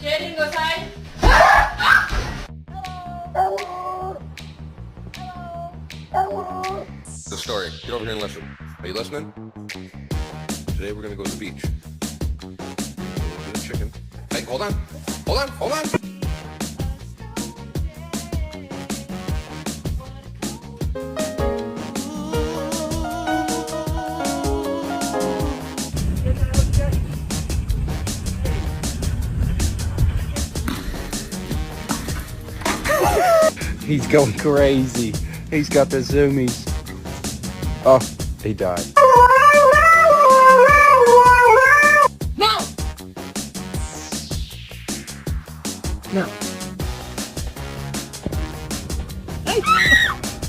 Jaden, go outside. The story. Get over here and listen. Are you listening? Today we're gonna go to the beach. Get a chicken. Hey, hold on. Hold on. Hold on. He's going crazy. He's got the zoomies. Oh, he died. No! No.